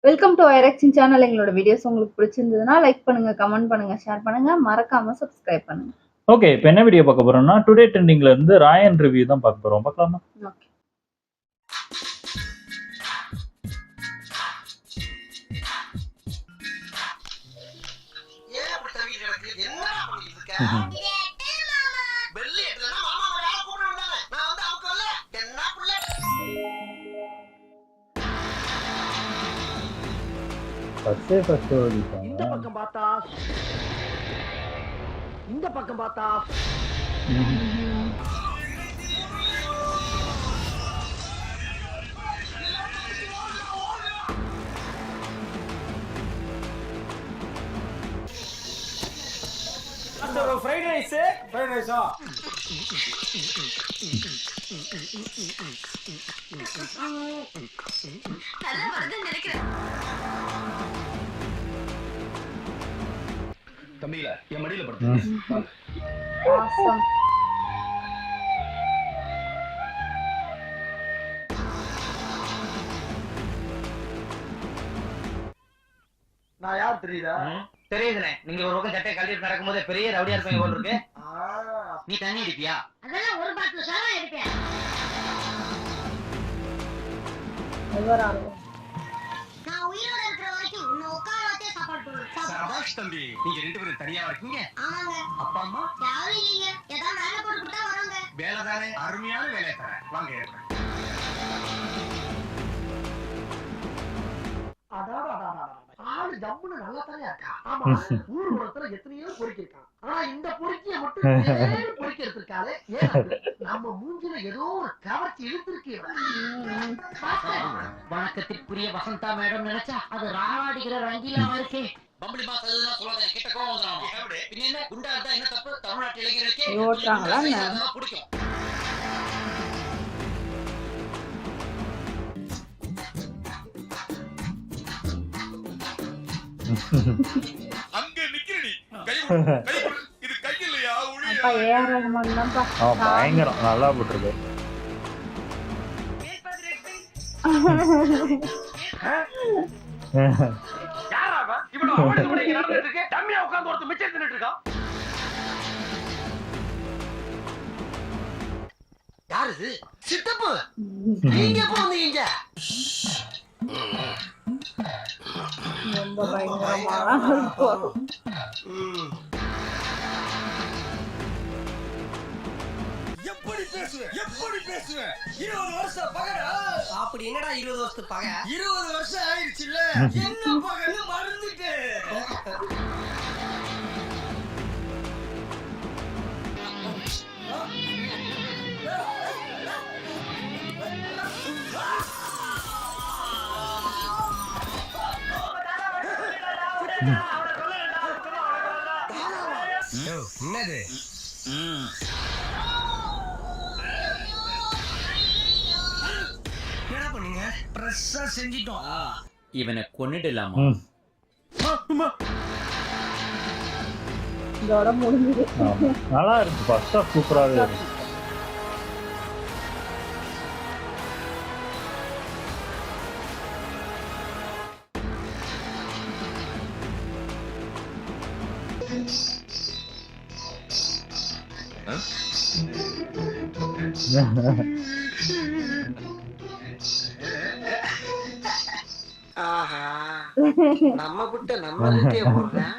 Welcome to ஐரக்ஷன் channel. எங்களோட videos உங்களுக்கு பிடிச்சிருந்ததுன்னா லைக் பண்ணுங்க, கமெண்ட் பண்ணுங்க, ஷேர் பண்ணுங்க, மறக்காம சப்ஸ்கிரைப் பண்ணுங்க. ஓகே, இப்போ என்ன வீடியோ பார்க்க போறோம்னா டுடே ட்ரெண்டிங்ல இருந்து ராயன் ரிவ்யூ தான் பார்க்க போறோம். பார்க்கலாமா? ஓகே. ஏன் அப்படி தவிர கிடக்கு? என்னடா பண்ணிட்டு இருக்க? வெள்ளி எடுத்தா மாமா யார கூப்பிடுறாங்க? நான் வந்து அமுக்கல்ல. என்ன புள்ள? ஃபர்ஸ்ட் இந்த பக்கம் பார்த்தா இந்த பக்கம் பார்த்தா ஃப்ரைட் ரைஸா நல்லா வருதுன்னு நினைக்கிறேன். தம்பியில என் மடியில படுத்து Awesome. நான் யார் தெரியுதா? தெரியுதுனே. நீங்க ஒரு பக்கம் சட்டை கழட்டிட்டு நடக்கும்போது பெரிய ரவுடியா இருப்பீங்க போல இருக்கு. நீ தண்ணி அடிப்பியா? அதெல்லாம் ஒரு பாட்டில் சாரம் எடுப்பேன். நான் உயிரோட இருக்கிற வரைக்கும் உன்னை உட்கார வச்சே சாப்பாடு போடுவேன். சபாஷ் தம்பி, நீங்க ரெண்டு பேரும் தனியா இருக்கீங்க. ஆமாங்க. அப்பா அம்மா யாரும் இல்லைங்க. ஏதாவது வேலை போட்டு கொடுத்தா வராங்க. வேலை தானே, அருமையான வேலை தரேன். வாங்க ஏறுறேன். ஆளு ஜம்முன்னு நல்லா தானே இருக்கா. ஆமா, ஊர் உலகத்துல எத்தனையோ பொறுக்கி இருக்கான். ஆனா இந்த பொறுக்கிய மட்டும் ஏழு பொறுக்கி எடுத்திருக்காளே. ஏன் அது? நம்ம மூஞ்சில ஏதோ ஒரு கவர்ச்சி இழுத்திருக்கே. வணக்கத்திற்குரிய வசந்தா மேடம் நினைச்சா அது ராவாடிக்கிற ரங்கிலாம இருக்கே. பம்பளி மாஸ் அதெல்லாம் சொல்லாத, கிட்ட கோவம் வந்துடும். பின்ன என்ன குண்டா இருந்தா என்ன தப்பு? தமிழ்நாட்டு இளைஞர்களுக்கு ஓட்டாங்களா என்ன? அதெல்லாம் பிடிக்கும். அங்க நிக்கிறடி கை இது கை இல்லையா அப்பா ஏஆர் ரஹ்மான் தான்ப்பா. பயங்கரம், நல்லா போட்டிருக்கு. யாரா அவன்? இவ்வளவு அவனுக்கு கூட இங்க நடந்துட்டு இருக்கு. டம்மியா உட்கார்ந்து ஒருத்தன் மிச்சம் தின்னுட்டு இருக்கான். யாரு இது? சித்தப்பு. நீங்க எப்போ வந்தீங்க? ரொம்ப பயங்கரமா இருக்கும். எப்படி பேசுவேன் 20 வருஷம் பகடா. அப்படி என்னடா 20 வருஷத்து பகை? 20 வருஷம் ஆயிருச்சுல்ல, என்ன பகன்னு மறந்துட்டு. என்னது? என்ன பண்ணீங்க? பிரஸ்ஸா செஞ்சிட்டோம். இவனை கொன்னுடலாமா? இதோட முடிஞ்சது. நல்லா இருக்கு. ஃபர்ஸ்ட் ஆஃப் சூப்பராகவே இருக்கு. ஆஹா, நம்ம விட்டு நம்ம வீட்டே போடுறேன்.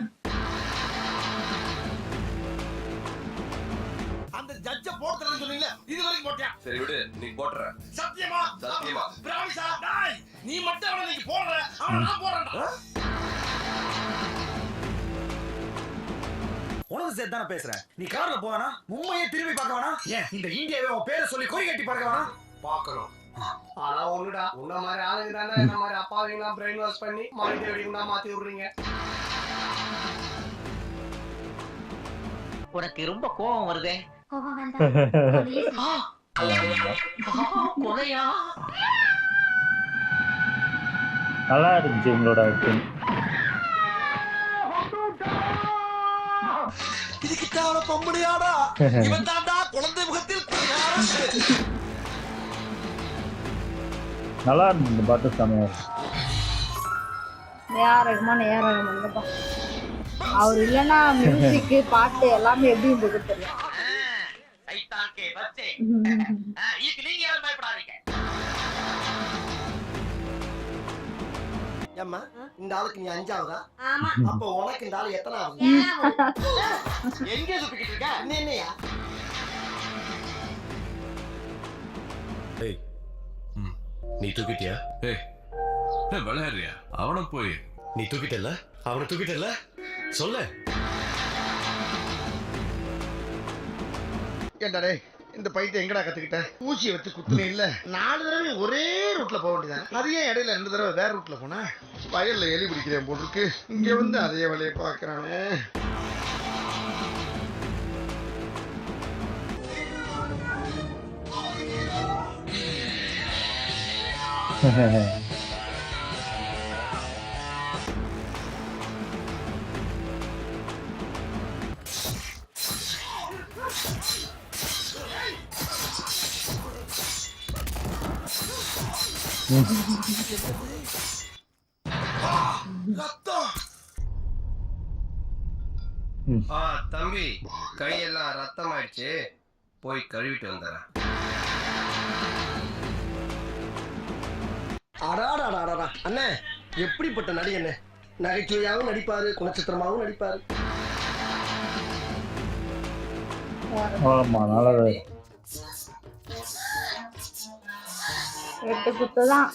அந்த ஜட்ஜ போடுறேன்னு சொன்னீங்களே, இது வரைக்கும் போட்டியா? சரி விடு, நீ போட்டுற. சத்தியமா? சத்தியமா. பிராமிஸா? டேய், நீ மட்டும் அவனை நீ போடுற, அவனை நான் போடுறேன்டா. உனது சேர்த்து தானே பேசுறேன். நீ கார்ல போவானா? உண்மையே திரும்பி பார்க்க வேணா? ஏன் இந்த இந்தியாவை உன் பேரை சொல்லி குறி கட்டி பார்க்க வேணா? பாக்கணும். ஆனா ஒண்ணுடா, உன்ன மாதிரி ஆளுங்க தானே இந்த மாதிரி அப்பாவிங்களாம் பிரெயின் வாஷ் பண்ணி மாநில வெடிங்களா மாத்தி விடுறீங்க. உனக்கு ரொம்ப கோபம் வருதே. கோபம் வேண்டாம். கொலையா? நல்லா இருந்துச்சு உங்களோட ஆக்டிங். இதுக்கிட்டாவன பொம்பளையாடா, இவன் தாண்டா குழந்தை முகத்தில் நல்லா இருந்துச்சு இந்த பாட்டு, செமையா இருக்கு. ஏஆர் ரகுமான் தான்ப்பா. அவர் இல்லைன்னா மியூசிக் பாட்டு எல்லாமே எப்படி இருந்தது தெரியும். சைத்தான் கே பச்சே இதுக்கு நீங்க யாரும் பயப்படாதீங்க. ஏம்மா இந்த ஆளுக்கு நீ 5ஆவதா? ஆமா. அப்ப உனக்கு இந்த ஆளு எத்தனாவது? எங்க சுத்திக்கிட்டு இருக்க? என்னையா? நீ தூக்கிட்டியா? விளையாடுறியா? அவனை போய் நீ தூக்கிட்டல? அவனை தூக்கிட்டல? சொல்லு. ஏண்டாடே இந்த பைட்டை எங்கடா கத்துக்கிட்ட? ஊசியை வச்சு குத்துனே இல்ல 4 தடவை ஒரே ரூட்ல போக வேண்டியதான். அது ஏன் இடையில 2 தடவை வேற ரூட்ல போனா? வயல்ல எலி பிடிக்கிறேன் போல் இருக்கு. இங்க வந்து அதே வேலையை பாக்குறானே. தம்பி கையெல்லாம் ரத்தம் ஆயிடுச்சு, போய் கழுவிட்டு வந்துடுறேன். அடாடாடாடா அண்ணே, எப்படிப்பட்ட நடி அண்ணே. நகைச்சுவையாகவும் நடிப்பாரு, குணச்சித்திரமாகவும் நடிப்பாரு. ஆமா நல்லா வெட்டு குத்துதான்.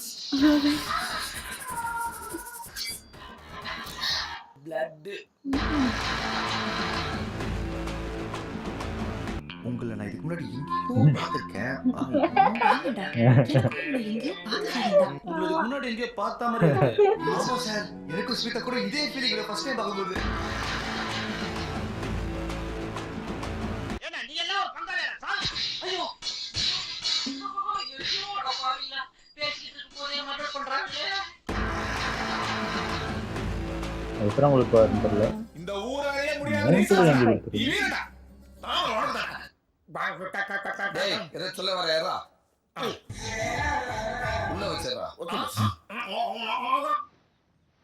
உங்களை நான் இதுக்கு முன்னாடி எங்கேயோ பார்த்திருக்கேன். உங்களுக்கு முன்னாடி எங்கேயோ பார்த்த மாதிரி இருக்கு. ஆமா சார், எனக்கும் ஸ்வீட்டா கூட இதே ஃபீலிங் ஃபர்ஸ்ட் டைம் பார்க்கும்போது. ஏன்னா நீ எல்லாம் ஒரு பங்காளியா சாமி. ஐயோ பேசிட்டு இருக்கும் போதே மர்டர் பண்றாங்க. எத்தனை உங்களுக்கு தெரியல. இந்த ஊராலே எதை சொல்ல வர யாரா? உள்ள வச்சிடறா.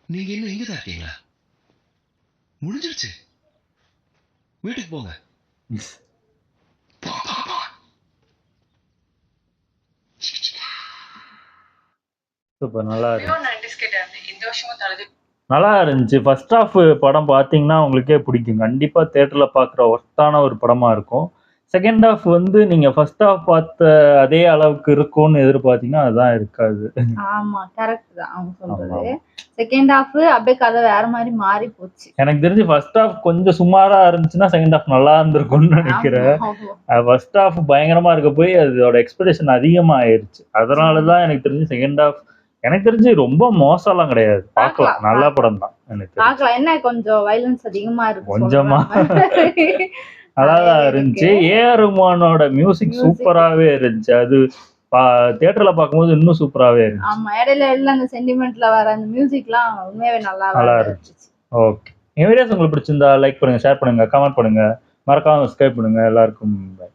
நீங்க இன்னும் எங்கதான் இருக்கீங்களா? முடிஞ்சிருச்சு, வீட்டுக்கு போங்க. சூப்பர், நல்லா இருந்துச்சு. ஃபர்ஸ்ட் ஹாஃப் படம் பார்த்தீங்கன்னா உங்களுக்கே பிடிக்கும். கண்டிப்பாக தேட்டரில் பார்க்குற ஒர்த்தான ஒரு படமாக இருக்கும். செகண்ட் ஹாஃப் வந்து நீங்கள் ஃபர்ஸ்ட் ஹாஃப் பார்த்த அதே அளவுக்கு இருக்கும்னு எதிர்பார்த்தீங்கன்னா அதுதான் இருக்காது. ஆமா கரெக்ட் தான் அவங்க சொல்றது. செகண்ட் ஹாஃப் அப்படியே கதை வேற மாதிரி மாறி போச்சு. எனக்கு தெரிஞ்சு ஃபர்ஸ்ட் ஹாஃப் கொஞ்சம் சுமாரா இருந்துச்சுன்னா செகண்ட் ஹாஃப் நல்லா இருந்திருக்கும்னு நினைக்கிறேன். ஃபர்ஸ்ட் ஹாஃப் பயங்கரமா இருக்க போய் அதோட எக்ஸ்பெக்டேஷன் அதிகமா ஆயிருச்சு. அதனாலதான் எனக்கு தெரிஞ்சு செகண்ட் ஹாஃப் எனக்கு தெரிஞ்சு ரொம்ப மோசம்லாம் கிடையாது. பார்க்கலாம், நல்ல படம் தான். எனக்கு பார்க்கலாம். என்ன கொஞ்சம் வயலன்ஸ் அதிகமா இருக்கு கொஞ்சமா நல்லாதான் இருந்துச்சு. ஏஆர் ரஹ்மானோட மியூசிக் சூப்பராகவே இருந்துச்சு. அது தியேட்டர்ல பார்க்கும்போது இன்னும் சூப்பராகவே இருந்துச்சு. ஆமா, இடையில அந்த சென்டிமெண்ட்ல வர அந்த மியூசிக்லாம் உண்மையாவே நல்லா இருந்துச்சு. ஓகே, என் வீடியோஸ் உங்களுக்கு பிடிச்சிருந்தா லைக் பண்ணுங்க, ஷேர் பண்ணுங்க, கமெண்ட் பண்ணுங்க, மறக்காம சப்ஸ்கிரைப் பண்ணுங்க. எல்லாருக்கும் பை.